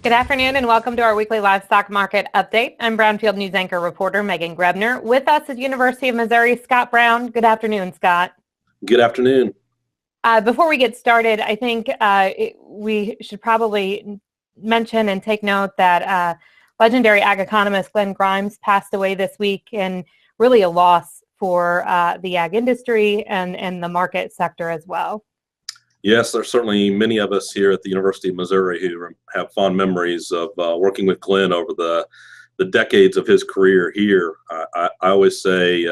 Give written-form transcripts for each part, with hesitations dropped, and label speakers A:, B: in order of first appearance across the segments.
A: Good afternoon and welcome to our weekly livestock market update. I'm Brownfield News Anchor reporter Megan Grebner. With us is University of Missouri Scott Brown. Good afternoon, Scott.
B: Good afternoon.
A: Before we get started, I think we should probably mention and take note that legendary ag economist Glenn Grimes passed away this week, and really a loss for the ag industry and the market sector as well.
B: Yes, there's certainly many of us here at the University of Missouri who have fond memories of working with Glenn over the decades of his career here. I always say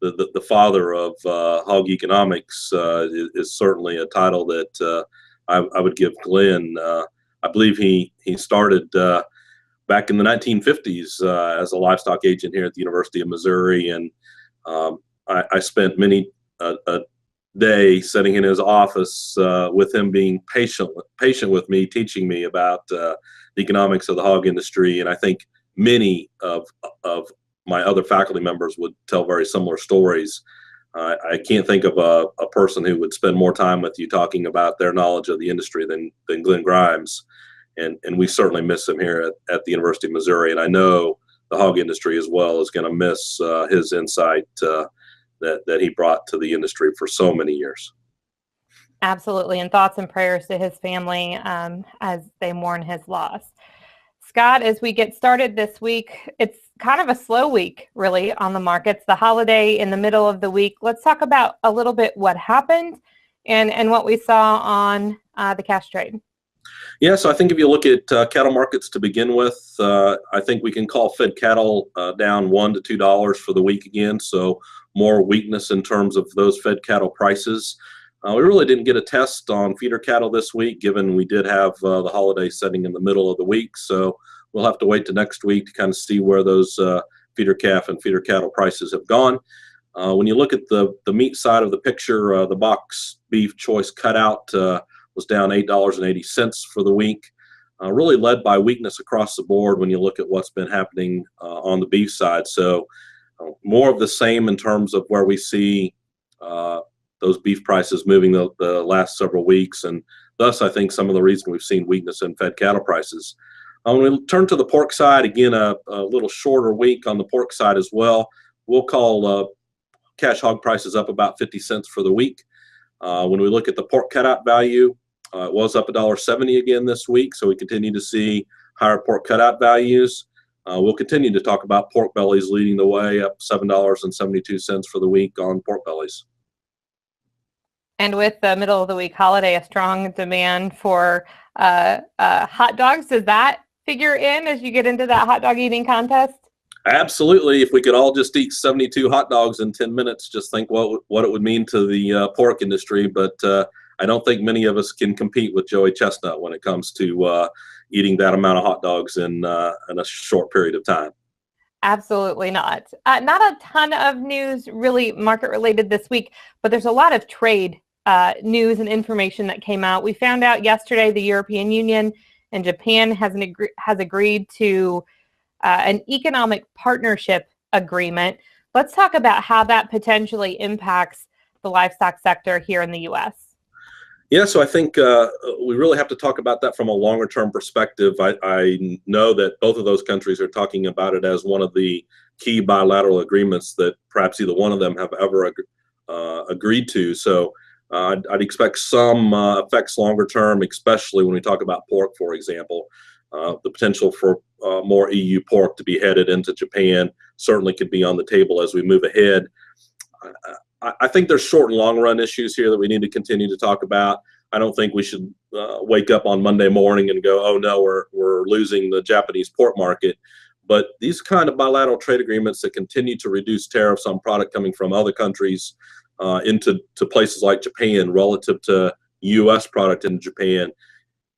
B: the father of hog economics is certainly a title that I would give Glenn. I believe he started back in the 1950s as a livestock agent here at the University of Missouri, and I spent many day sitting in his office with him, being patient with me, teaching me about the economics of the hog industry. And I think many of my other faculty members would tell very similar stories. I can't think of a person who would spend more time with you talking about their knowledge of the industry than Glenn Grimes. And we certainly miss him here at the University of Missouri. And I know the hog industry as well is going to miss his insight that he brought to the industry for so many years.
A: Absolutely, and thoughts and prayers to his family as they mourn his loss. Scott, as we get started this week, it's kind of a slow week, really, on the markets. The holiday in the middle of the week. Let's talk about a little bit what happened and what we saw on the cash trade.
B: Yeah, so I think if you look at cattle markets to begin with, I think we can call fed cattle down $1 to $2 for the week again. So more weakness in terms of those fed cattle prices. We really didn't get a test on feeder cattle this week, given we did have the holiday setting in the middle of the week. So we'll have to wait to next week to kind of see where those feeder calf and feeder cattle prices have gone. When you look at the meat side of the picture, the box beef choice cutout was down $8.80 for the week, really led by weakness across the board when you look at what's been happening on the beef side. So more of the same in terms of where we see those beef prices moving the last several weeks, and thus I think some of the reason we've seen weakness in fed cattle prices. When we turn to the pork side, again, a little shorter week on the pork side as well. We'll call cash hog prices up about 50 cents for the week. When we look at the pork cutout value, it was up $1.70 again this week, so we continue to see higher pork cutout values. We'll continue to talk about pork bellies leading the way, up $7.72 for the week on pork bellies.
A: And with the middle of the week holiday, a strong demand for hot dogs. Does that figure in as you get into that hot dog eating contest? Absolutely.
B: If we could all just eat 72 hot dogs in 10 minutes, just think what it would mean to the pork industry. But I don't think many of us can compete with Joey Chestnut when it comes to eating that amount of hot dogs in a short period of time.
A: Absolutely not. Not a ton of news really market related this week, but there's a lot of trade news and information that came out. We found out yesterday the European Union and Japan has agreed to an economic partnership agreement. Let's talk about how that potentially impacts the livestock sector here in the U.S.
B: Yeah, so I think we really have to talk about that from a longer term perspective. I know that both of those countries are talking about it as one of the key bilateral agreements that perhaps either one of them have ever agreed to. So I'd expect some effects longer term, especially when we talk about pork, for example. The potential for more EU pork to be headed into Japan certainly could be on the table as we move ahead. I think there's short and long run issues here that we need to continue to talk about. I don't think we should wake up on Monday morning and go, oh no, we're losing the Japanese pork market. But these kind of bilateral trade agreements that continue to reduce tariffs on product coming from other countries into places like Japan relative to U.S. product in Japan,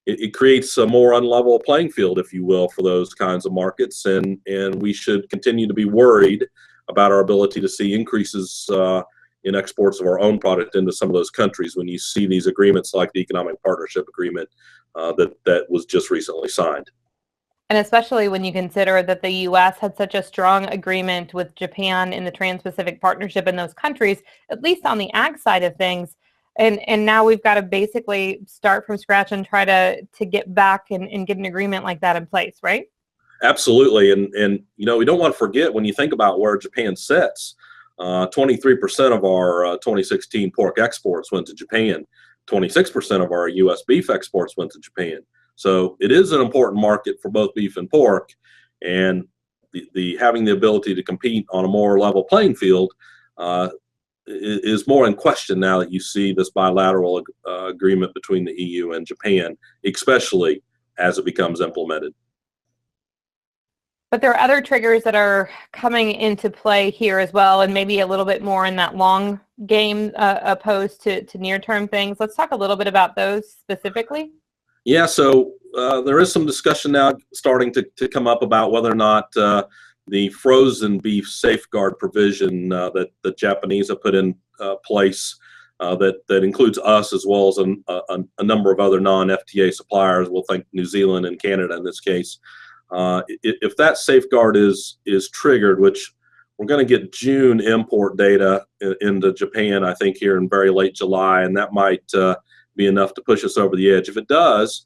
B: it creates a more unlevel playing field, if you will, for those kinds of markets. And we should continue to be worried about our ability to see increases in exports of our own product into some of those countries when you see these agreements like the Economic Partnership Agreement that was just recently signed.
A: And especially when you consider that the U.S. had such a strong agreement with Japan in the Trans-Pacific Partnership in those countries, at least on the ag side of things, And now we've got to basically start from scratch and try to get back and get an agreement like that in place, right?
B: Absolutely. And you know, we don't want to forget, when you think about where Japan sits, 23% of our 2016 pork exports went to Japan. 26% of our U.S. beef exports went to Japan. So it is an important market for both beef and pork, and the having the ability to compete on a more level playing field is more in question now that you see this bilateral agreement between the EU and Japan, especially as it becomes implemented.
A: But there are other triggers that are coming into play here as well, and maybe a little bit more in that long game opposed to near-term things. Let's talk a little bit about those specifically.
B: Yeah, so there is some discussion now starting to come up about whether or not the frozen beef safeguard provision that the Japanese have put in place, that includes us as well as a number of other non-FTA suppliers. We'll think New Zealand and Canada in this case. If that safeguard is triggered, which we're going to get June import data into Japan, I think, here in very late July, and that might be enough to push us over the edge. If it does,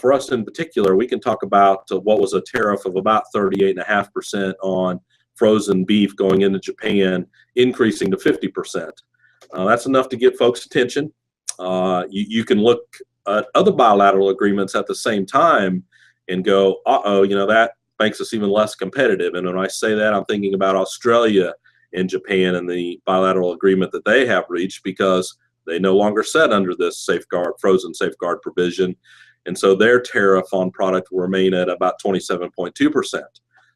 B: for us in particular, we can talk about what was a tariff of about 38.5% on frozen beef going into Japan, increasing to 50%. That's enough to get folks' attention. You can look at other bilateral agreements at the same time and go, uh-oh, you know, that makes us even less competitive. And when I say that, I'm thinking about Australia and Japan and the bilateral agreement that they have reached, because they no longer sit under this safeguard, frozen safeguard provision. And so their tariff on product will remain at about 27.2%.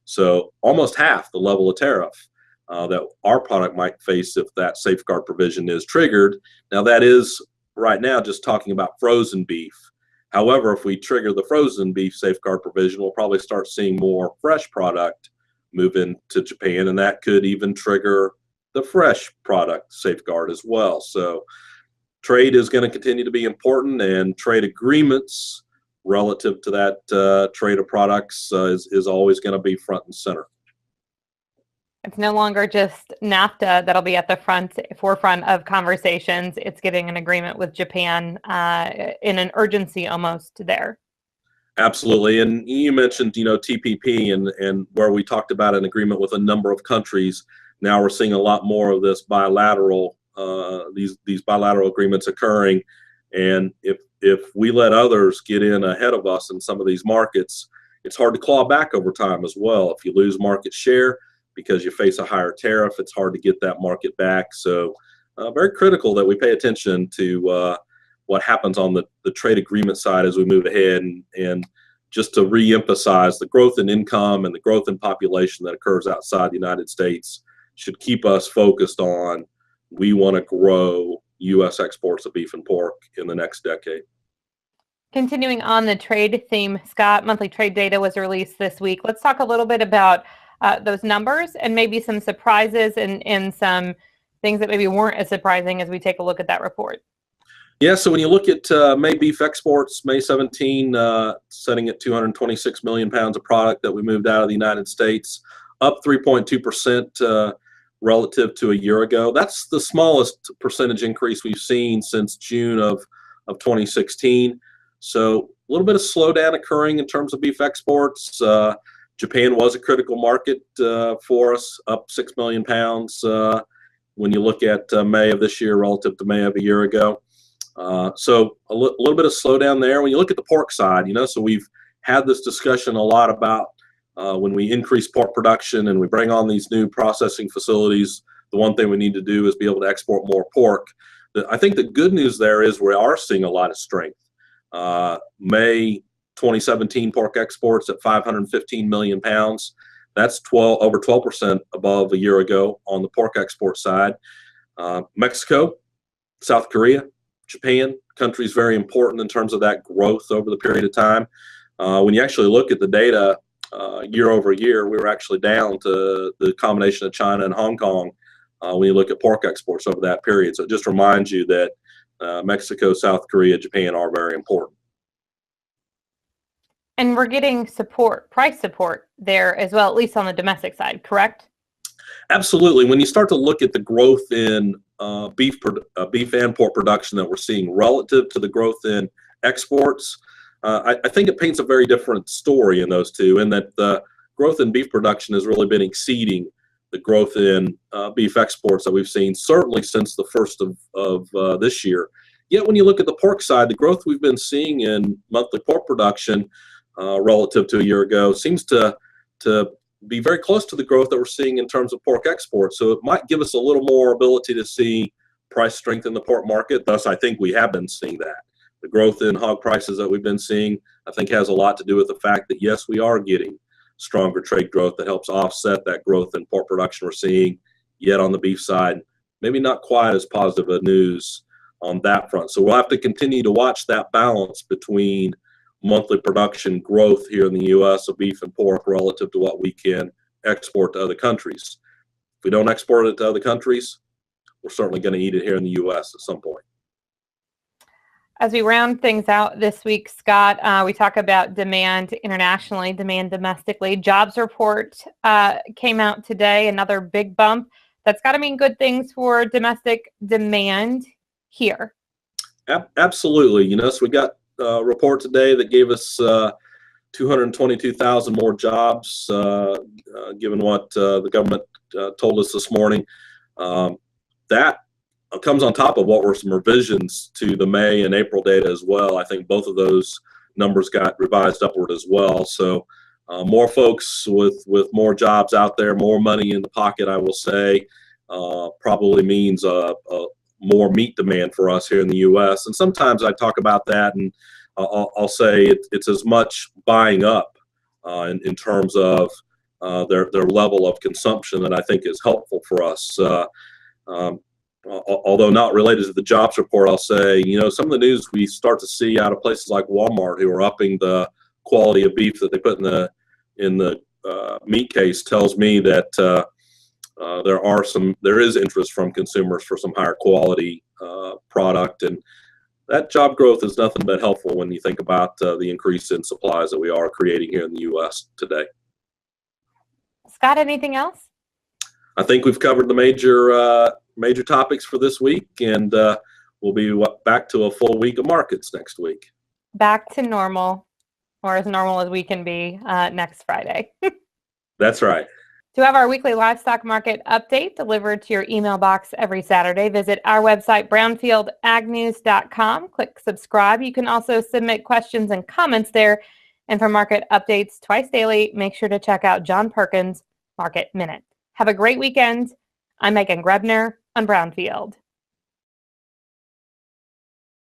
B: So almost half the level of tariff that our product might face if that safeguard provision is triggered. Now, that is right now just talking about frozen beef. However, if we trigger the frozen beef safeguard provision, we'll probably start seeing more fresh product move into Japan, and that could even trigger the fresh product safeguard as well. So trade is going to continue to be important, and trade agreements relative to that trade of products is always going to be front and center.
A: It's no longer just NAFTA that'll be at the forefront of conversations. It's getting an agreement with Japan in an urgency almost there.
B: Absolutely. And you mentioned, you know, TPP and where we talked about an agreement with a number of countries. Now we're seeing a lot more of this bilateral, these bilateral agreements occurring. And if we let others get in ahead of us in some of these markets, it's hard to claw back over time as well. If you lose market share because you face a higher tariff, it's hard to get that market back. So very critical that we pay attention to what happens on the trade agreement side as we move ahead. And just to re-emphasize, the growth in income and the growth in population that occurs outside the United States should keep us focused on, we want to grow U.S. exports of beef and pork in the next decade.
A: Continuing on the trade theme, Scott, monthly trade data was released this week. Let's talk a little bit about those numbers and maybe some surprises and some things that maybe weren't as surprising as we take a look at that report.
B: Yeah, so when you look at May beef exports, May 17, setting at 226 million pounds of product that we moved out of the United States, up 3.2% relative to a year ago. That's the smallest percentage increase we've seen since June of 2016. So a little bit of slowdown occurring in terms of beef exports. Japan was a critical market for us, up 6 million pounds when you look at May of this year relative to May of a year ago. So a little bit of slowdown there. When you look at the pork side, you know, so we've had this discussion a lot about when we increase pork production and we bring on these new processing facilities, the one thing we need to do is be able to export more pork. I think the good news there is we are seeing a lot of strength. May 2017 pork exports at 515 million pounds. That's over 12% above a year ago on the pork export side. Mexico, South Korea, Japan, countries very important in terms of that growth over the period of time. When you actually look at the data year over year, we were actually down to the combination of China and Hong Kong when you look at pork exports over that period. So it just reminds you that Mexico, South Korea, Japan are very important.
A: And we're getting support, price support there as well, at least on the domestic side, correct?
B: Absolutely. When you start to look at the growth in beef and pork production that we're seeing relative to the growth in exports, I think it paints a very different story in those two, in that the growth in beef production has really been exceeding the growth in beef exports that we've seen, certainly since the first of this year. Yet when you look at the pork side, the growth we've been seeing in monthly pork production relative to a year ago seems to be very close to the growth that we're seeing in terms of pork exports. So it might give us a little more ability to see price strength in the pork market. Thus, I think we have been seeing that. The growth in hog prices that we've been seeing, I think, has a lot to do with the fact that, yes, we are getting stronger trade growth that helps offset that growth in pork production we're seeing. Yet on the beef side, maybe not quite as positive a news on that front. So we'll have to continue to watch that balance between monthly production growth here in the U.S. of beef and pork relative to what we can export to other countries. If we don't export it to other countries, we're certainly going to eat it here in the U.S. at some point.
A: As we round things out this week, Scott, we talk about demand internationally, demand domestically. Jobs report came out today, another big bump. That's got to mean good things for domestic demand here.
B: Absolutely. You know, so we got a report today that gave us 222,000 more jobs, given what the government told us this morning. That comes on top of what were some revisions to the May and April data as well. I think both of those numbers got revised upward as well. So more folks with more jobs out there, more money in the pocket, I will say, probably means more meat demand for us here in the U.S. And sometimes I talk about that, and I'll say it's as much buying up in terms of their level of consumption that I think is helpful for us. Although not related to the jobs report, I'll say, you know, some of the news we start to see out of places like Walmart, who are upping the quality of beef that they put in the meat case, tells me that there is interest from consumers for some higher quality product, and that job growth is nothing but helpful when you think about the increase in supplies that we are creating here in the U.S. today.
A: Scott, anything else?
B: I think we've covered the major topics for this week, and we'll be back to a full week of markets next week.
A: Back to normal, or as normal as we can be next Friday.
B: That's right.
A: To have our weekly livestock market update delivered to your email box every Saturday, visit our website, brownfieldagnews.com. Click subscribe. You can also submit questions and comments there. And for market updates twice daily, make sure to check out John Perkins' Market Minute. Have a great weekend. I'm Megan Grebner on Brownfield.